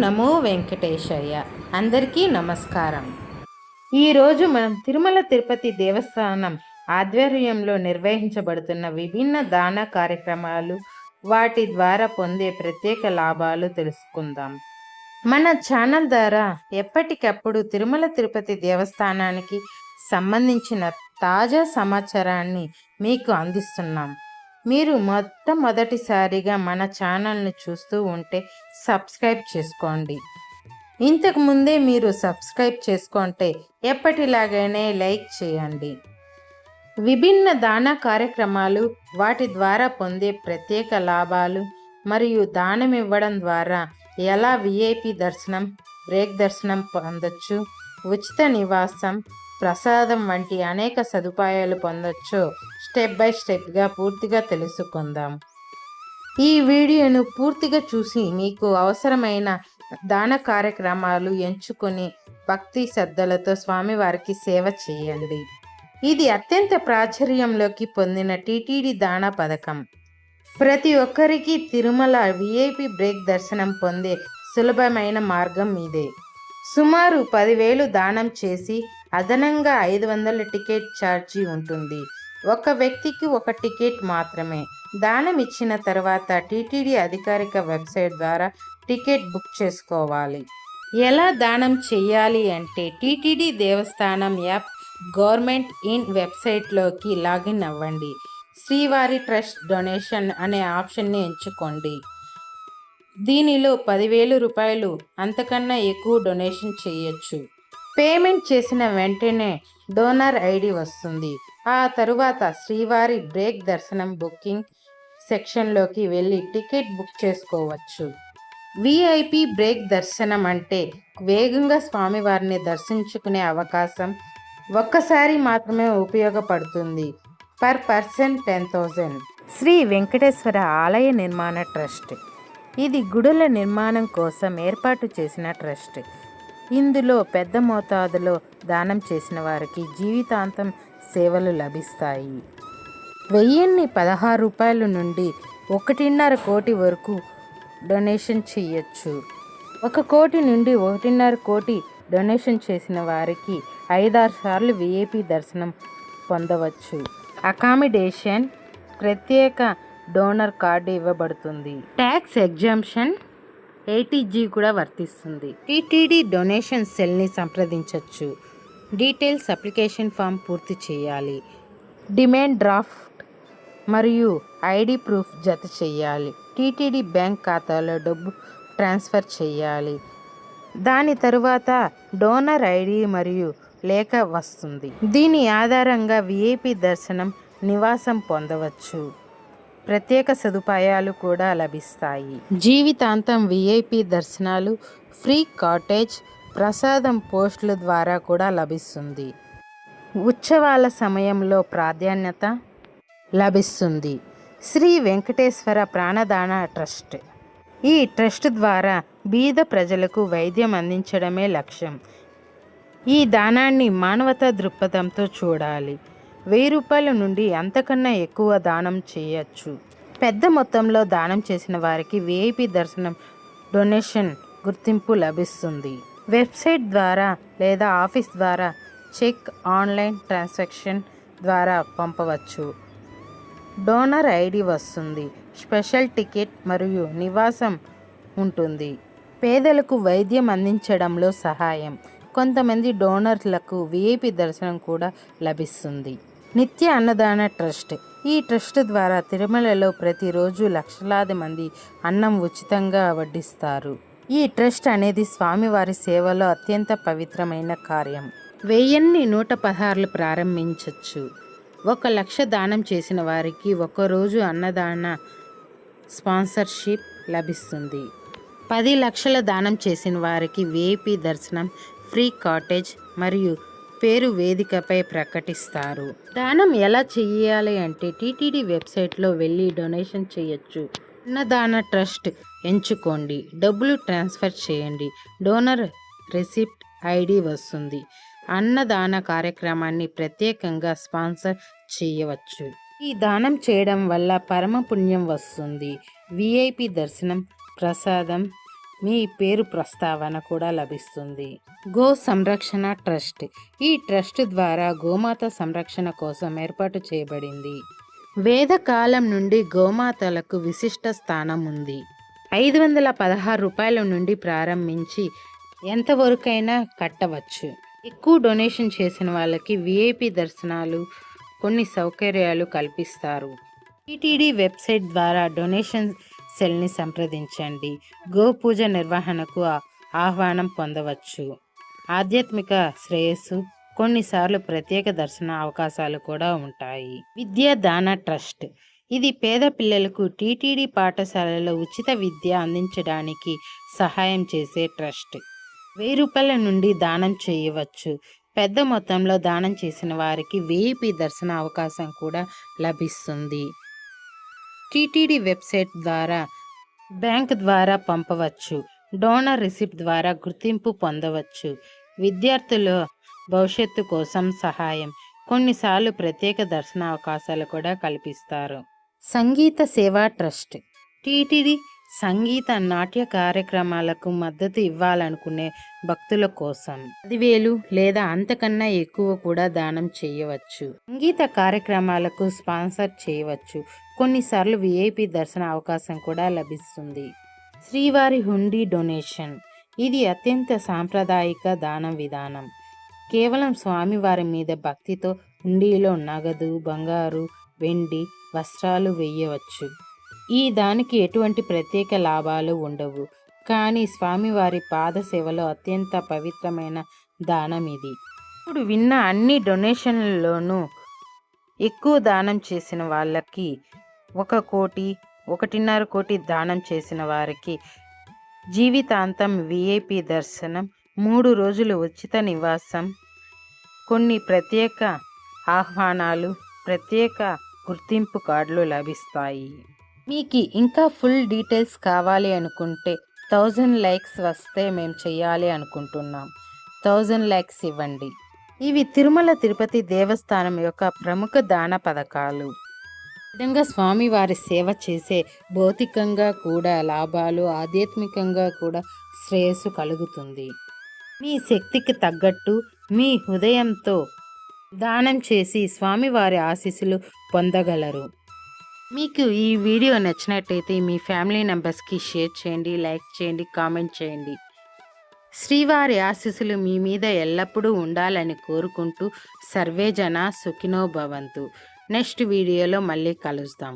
నమో వెంకటేశయ్య. అందరికీ నమస్కారం. ఈరోజు మనం తిరుమల తిరుపతి దేవస్థానం ఆధ్వర్యంలో నిర్వహించబడుతున్న విభిన్న దాన కార్యక్రమాలు, వాటి ద్వారా పొందే ప్రత్యేక లాభాలు తెలుసుకుందాం. మన ఛానల్ ద్వారా ఎప్పటికప్పుడు తిరుమల తిరుపతి దేవస్థానానికి సంబంధించిన తాజా సమాచారాన్ని మీకు అందిస్తున్నాం. మీరు మొట్టమొదటిసారిగా మన ఛానల్ని చూస్తూ ఉంటే సబ్స్క్రైబ్ చేసుకోండి. ఇంతకు ముందే మీరు సబ్స్క్రైబ్ చేసుకుంటే ఎప్పటిలాగానే లైక్ చేయండి. విభిన్న దాన కార్యక్రమాలు, వాటి ద్వారా పొందే ప్రత్యేక లాభాలు మరియు దానం ఇవ్వడం ద్వారా ఎలా విఐపి దర్శనం, బ్రేక్ దర్శనం పొందొచ్చు, ఉచిత నివాసం, ప్రసాదం వంటి అనేక సదుపాయాలు పొందొచ్చో స్టెప్ బై స్టెప్గా పూర్తిగా తెలుసుకుందాం. ఈ వీడియోను పూర్తిగా చూసి మీకు అవసరమైన దాన కార్యక్రమాలు ఎంచుకొని భక్తి శ్రద్ధలతో స్వామివారికి సేవ చేయండి. ఇది అత్యంత ప్రాచుర్యంలోకి పొందిన టీటీడీ దాన పథకం. ప్రతి ఒక్కరికి తిరుమల విఐపి బ్రేక్ దర్శనం పొందే సులభమైన మార్గం ఇదే. సుమారు 10,000 దానం చేసి అదనంగా 500 టికెట్ ఛార్జీ ఉంటుంది. ఒక వ్యక్తికి ఒక టికెట్ మాత్రమే. దానం ఇచ్చిన తర్వాత టీటీడీ అధికారిక వెబ్సైట్ ద్వారా టికెట్ బుక్ చేసుకోవాలి. ఎలా దానం చేయాలి అంటే TTD Devasthanam app government in వెబ్సైట్లోకి లాగిన్ అవ్వండి. శ్రీవారి ట్రస్ట్ డొనేషన్ అనే ఆప్షన్ని ఎంచుకోండి. దీనిలో 10,000 రూపాయలు అంతకన్నా ఎక్కువ డొనేషన్ చేయొచ్చు. పేమెంట్ చేసిన వెంటనే డోనర్ ఐడి వస్తుంది. ఆ తరువాత శ్రీవారి బ్రేక్ దర్శనం బుకింగ్ సెక్షన్లోకి వెళ్ళి టికెట్ బుక్ చేసుకోవచ్చు. విఐపి బ్రేక్ దర్శనం అంటే వేగంగా స్వామివారిని దర్శించుకునే అవకాశం. ఒక్కసారి మాత్రమే ఉపయోగపడుతుంది. Per person 10,000. శ్రీ వెంకటేశ్వర ఆలయ నిర్మాణ ట్రస్ట్. ఇది గుడుల నిర్మాణం కోసం ఏర్పాటు చేసిన ట్రస్ట్. ఇందులో పెద్ద మోతాదులో దానం చేసిన వారికి జీవితాంతం సేవలు లభిస్తాయి. 1016 రూపాయల నుండి 1.5 కోటి వరకు డొనేషన్ చేయొచ్చు. 1 కోటి నుండి 1.5 కోటి డొనేషన్ చేసిన వారికి 5-6 సార్లు విఐపి దర్శనం పొందవచ్చు. అకామిడేషన్, ప్రత్యేక డోనర్ కార్డు ఇవ్వబడుతుంది. ట్యాక్స్ ఎగ్జామ్షన్, ఏటీజీ కూడా వర్తిస్తుంది. టీటీడీ డొనేషన్ సెల్ని సంప్రదించవచ్చు. డీటెయిల్స్ అప్లికేషన్ ఫామ్ పూర్తి చేయాలి. డిమాండ్ డ్రాఫ్ట్ మరియు ఐడి ప్రూఫ్ జత చేయాలి. టీటీడీ బ్యాంక్ ఖాతాలో డబ్బు ట్రాన్స్ఫర్ చేయాలి. దాని తరువాత డోనర్ ఐడి మరియు లేఖ వస్తుంది. దీని ఆధారంగా విఐపి దర్శనం, నివాసం పొందవచ్చు. ప్రత్యేక సదుపాయాలు కూడా లభిస్తాయి. జీవితాంతం విఐపి దర్శనాలు, ఫ్రీ కాటేజ్, ప్రసాదం పోస్టుల ద్వారా కూడా లభిస్తుంది. ఉత్సవాల సమయంలో ప్రాధాన్యత లభిస్తుంది. శ్రీ వెంకటేశ్వర ప్రాణదాన ట్రస్ట్. ఈ ట్రస్ట్ ద్వారా బీద ప్రజలకు వైద్యం అందించడమే లక్ష్యం. ఈ దానాన్ని మానవతా దృక్పథంతో చూడాలి. 1000 రూపాయల నుండి అంతకన్నా ఎక్కువ దానం చేయొచ్చు. పెద్ద మొత్తంలో దానం చేసిన వారికి విఐపి దర్శనం డొనేషన్ గుర్తింపు లభిస్తుంది. వెబ్సైట్ ద్వారా లేదా ఆఫీస్ ద్వారా చెక్, ఆన్లైన్ ట్రాన్సాక్షన్ ద్వారా పంపవచ్చు. డోనర్ ఐడి వస్తుంది. స్పెషల్ టికెట్ మరియు నివాసం ఉంటుంది. పేదలకు వైద్యం అందించడంలో సహాయం. కొంతమంది డోనర్లకు విఐపి దర్శనం కూడా లభిస్తుంది. నిత్య అన్నదాన ట్రస్ట్. ఈ ట్రస్ట్ ద్వారా తిరుమలలో ప్రతిరోజు లక్షలాది మంది అన్నం ఉచితంగా వడ్డిస్తారు. ఈ ట్రస్ట్ అనేది స్వామివారి సేవలో అత్యంత పవిత్రమైన కార్యం. 1,116 ప్రారంభించవచ్చు. 1,00,000 దానం చేసిన వారికి ఒకరోజు అన్నదాన స్పాన్సర్షిప్ లభిస్తుంది. 10 లక్షల దానం చేసిన వారికి విఐపి దర్శనం, ఫ్రీ కాటేజ్ మరియు పేరు వేదికపై ప్రకటిస్తారు. దానం ఎలా చేయాలి అంటే టీటీడీ వెబ్సైట్లో వెళ్ళి డొనేషన్ చేయొచ్చు. అన్నదాన ట్రస్ట్ ఎంచుకోండి. డబ్బులు ట్రాన్స్ఫర్ చేయండి. డోనర్ రిసిప్ట్ ఐడి వస్తుంది. అన్నదాన కార్యక్రమాన్ని ప్రత్యేకంగా స్పాన్సర్ చేయవచ్చు. ఈ దానం చేయడం వల్ల పరమ పుణ్యం వస్తుంది. విఐపి దర్శనం, ప్రసాదం, మీ పేరు ప్రస్తావన కూడా లభిస్తుంది. గో సంరక్షణ ట్రస్ట్. ఈ ట్రస్ట్ ద్వారా గోమాత సంరక్షణ కోసం ఏర్పాటు చేయబడింది. వేదకాలం నుండి గోమాతలకు విశిష్ట స్థానం ఉంది. 516 రూపాయల నుండి ప్రారంభించి ఎంతవరకైనా కట్టవచ్చు. ఎక్కువ డొనేషన్ చేసిన వాళ్ళకి విఐపి దర్శనాలు, కొన్ని సౌకర్యాలు కల్పిస్తారు. టీటీడీ వెబ్సైట్ ద్వారా డొనేషన్ సెల్ని సంప్రదించండి. గోపూజ నిర్వహణకు ఆహ్వానం పొందవచ్చు. ఆధ్యాత్మిక శ్రేయస్సు, కొన్నిసార్లు ప్రత్యేక దర్శన అవకాశాలు కూడా ఉంటాయి. విద్యా దాన ట్రస్ట్. ఇది పేద పిల్లలకు టీటీడీ పాఠశాలలో ఉచిత విద్య అందించడానికి సహాయం చేసే ట్రస్ట్. 1000 రూపాయల నుండి దానం చేయవచ్చు. పెద్ద మొత్తంలో దానం చేసిన వారికి విఐపి దర్శన అవకాశం కూడా లభిస్తుంది. టీటీడీ వెబ్సైట్ ద్వారా, బ్యాంక్ ద్వారా పంపవచ్చు. డోనర్ రిసిప్ట్ ద్వారా గుర్తింపు పొందవచ్చు. విద్యార్థుల భవిష్యత్తు కోసం సహాయం, కొన్నిసార్లు ప్రత్యేక దర్శన అవకాశాలు కూడా కల్పిస్తారు. సంగీత సేవా ట్రస్ట్. టీటీడీ సంగీత నాట్య కార్యక్రమాలకు మద్దతు ఇవ్వాలనుకునే భక్తుల కోసం 10,000 లేదా అంతకన్నా ఎక్కువ కూడా దానం చేయవచ్చు. సంగీత కార్యక్రమాలకు స్పాన్సర్ చేయవచ్చు. కొన్నిసార్లు విఐపి దర్శన అవకాశం కూడా లభిస్తుంది. శ్రీవారి హుండీ డొనేషన్. ఇది అత్యంత సాంప్రదాయిక దాన విధానం. కేవలం స్వామివారి మీద భక్తితో హుండీలో నగదు, బంగారు, వెండి, వస్త్రాలు వేయవచ్చు. ఈ దానికి ఎటువంటి ప్రత్యేక లాభాలు ఉండవు, కానీ స్వామివారి పాద సేవలో అత్యంత పవిత్రమైన దానం ఇది. ఇప్పుడు విన్న అన్ని డొనేషన్లలోనూ ఎక్కువ దానం చేసిన వాళ్ళకి 1 కోటి, 1.5 కోటి దానం చేసిన వారికి జీవితాంతం విఐపి దర్శనం, 3 రోజులు ఉచిత నివాసం, కొన్ని ప్రత్యేక ఆహ్వానాలు, ప్రత్యేక గుర్తింపు కార్డులు లభిస్తాయి. మీకు ఇంకా ఫుల్ డీటెయిల్స్ కావాలి అనుకుంటే 1000 లైక్స్ వస్తే మేము చేయాలి అనుకుంటున్నాం. 1000 లైక్స్ ఇవ్వండి. ఇవి తిరుమల తిరుపతి దేవస్థానం యొక్క ప్రముఖ దాన పథకాలు. విధంగా స్వామివారి సేవ చేసే భౌతికంగా కూడా లాభాలు, ఆధ్యాత్మికంగా కూడా శ్రేయస్సు కలుగుతుంది. మీ శక్తికి తగ్గట్టు మీ హృదయంతో దానం చేసి స్వామివారి ఆశీస్సులు పొందగలరు. మీకు ఈ వీడియో నచ్చినట్టయితే మీ ఫ్యామిలీ మెంబర్స్కి షేర్ చేయండి, లైక్ చేయండి, కామెంట్ చేయండి. శ్రీవారి ఆశీస్సులు మీ మీద ఎల్లప్పుడూ ఉండాలని కోరుకుంటూ సర్వే జన సుఖినో భవంతు. నెక్స్ట్ వీడియోలో మళ్ళీ కలుద్దాం.